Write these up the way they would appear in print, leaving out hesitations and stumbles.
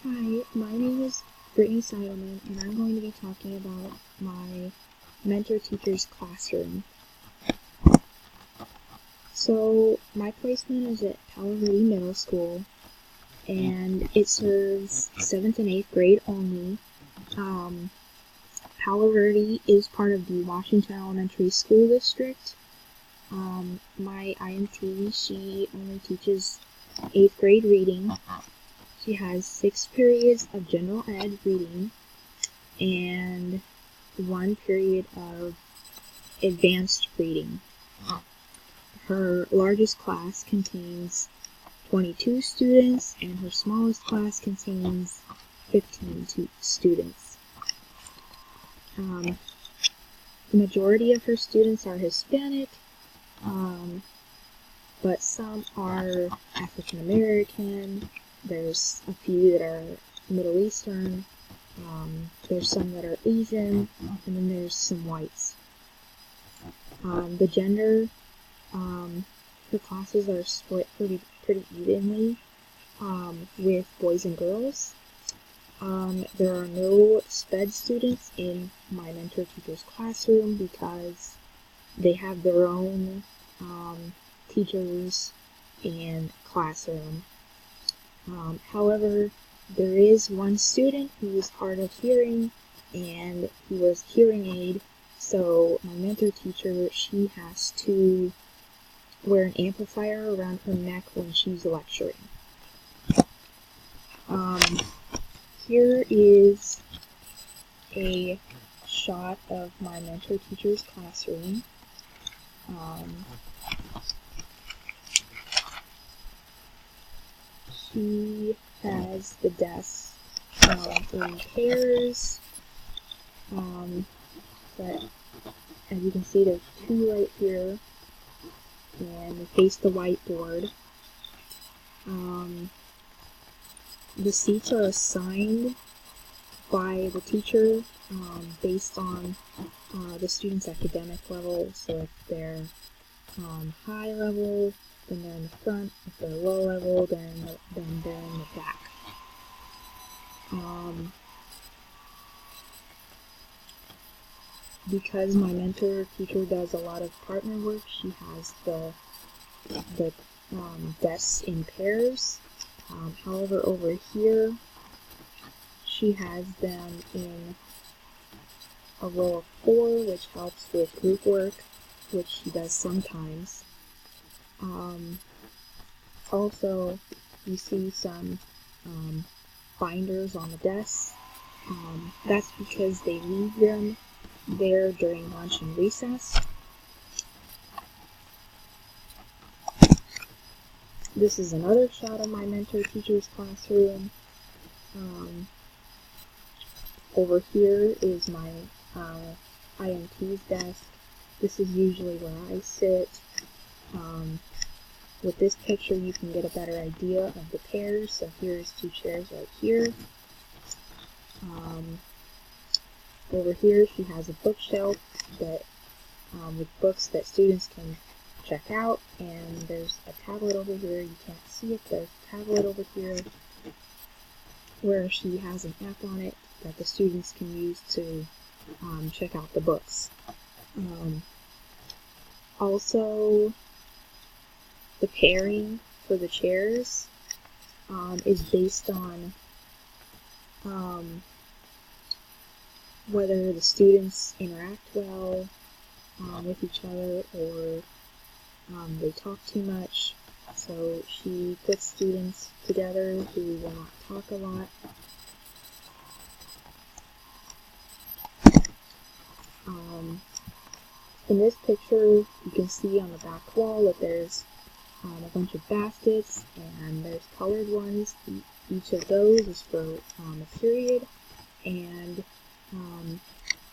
Hi, my name is Brittany Seidelman, and I'm going to be talking about my mentor teacher's classroom. So, my placement is at Palo Verde Middle School, and it serves 7th and 8th grade only. Palo Verde is part of the Washington Elementary School District. My IMT, she only teaches 8th grade reading. She has 6 periods of general ed reading and 1 period of advanced reading. Her largest class contains 22 students, and her smallest class contains 15 students. The majority of her students are Hispanic, but some are African American. There's a few that are Middle Eastern. There's some that are Asian, and then there's some whites. The gender, the classes are split pretty evenly, with boys and girls. There are no SPED students in my mentor teacher's classroom because they have their own teachers and classroom. However, there is one student who is hard of hearing, and he was hearing aid, so my mentor teacher, she has to wear an amplifier around her neck when she's lecturing. Here is a shot of my mentor teacher's classroom. She has the desks in pairs, but as you can see, there's 2 right here, and they face the whiteboard. The seats are assigned by the teacher based on the student's academic level. So if they're high level, then they're in the front. If they're low level, then they're in the back. Because my mentor teacher does a lot of partner work, she has the desks in pairs. However, over here, she has them in a row of 4, which helps with group work, which she does sometimes. Also, you see some binders on the desks. That's because they leave them there during lunch and recess. This is another shot of my mentor teacher's classroom. Over here is my IMT's desk. This is usually where I sit. With this picture, you can get a better idea of the pairs. So here's 2 chairs right here. Over here, she has a bookshelf that with books that students can check out, and there's a tablet over here. You can't see it. There's a tablet over here where she has an app on it that the students can use to check out the books. Also, the pairing for the chairs is based on whether the students interact well with each other or they talk too much. So she puts students together who will not talk a lot. In this picture, you can see on the back wall that there's a bunch of baskets, and there's colored ones. Each of those is for a period, and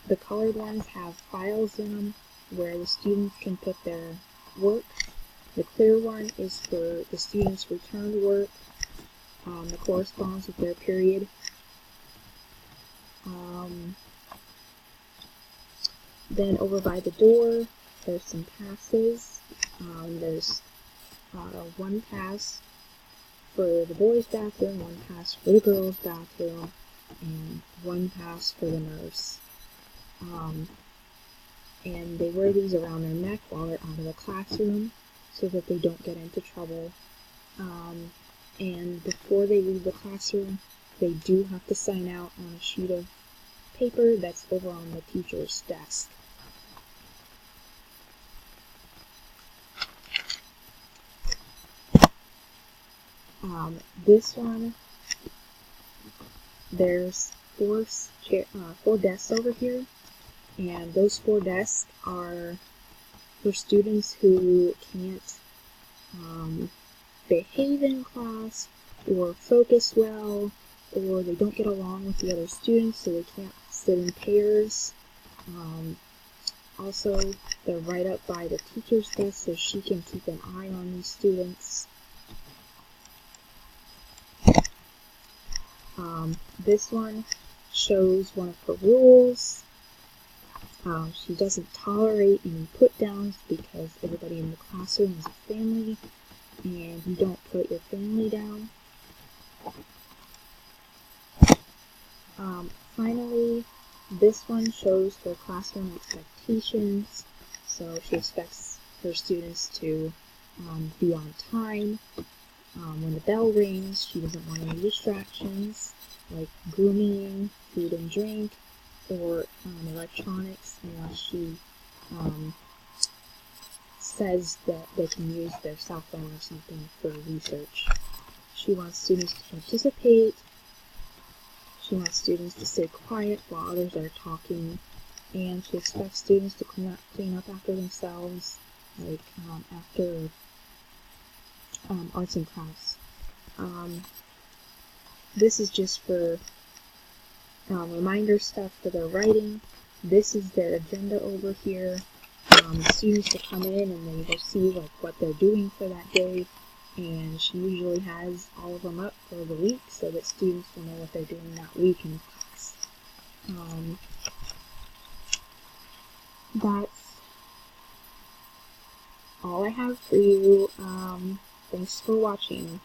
the colored ones have files in them where the students can put their work. The clear one is for the students' returned work that corresponds with their period. Then over by the door, there's some passes. There's 1 pass for the boys' bathroom, one pass for the girls' bathroom, and one pass for the nurse. And they wear these around their neck while they're out of the classroom so that they don't get into trouble. And before they leave the classroom, they do have to sign out on a sheet of paper that's over on the teacher's desk. This one, there's four desks over here, and those 4 desks are for students who can't behave in class or focus well, or they don't get along with the other students, so they can't sit in pairs. Also, they're right up by the teacher's desk, so she can keep an eye on these students. This one shows one of her rules. She doesn't tolerate any put-downs because everybody in the classroom is a family, and you don't put your family down. Finally, this one shows her classroom expectations. So she expects her students to be on time. When the bell rings, she doesn't want any distractions like grooming, food and drink, or electronics, unless she says that they can use their cell phone or something for research. She wants students to participate. She wants students to stay quiet while others are talking, and she expects students to clean up after themselves, like after arts and crafts. This is just for reminder stuff for their writing. This is their agenda over here. Students will come in and they will see like what they're doing for that day, and she usually has all of them up for the week so that students will know what they're doing that week in class. That's all I have for you. Thanks for watching.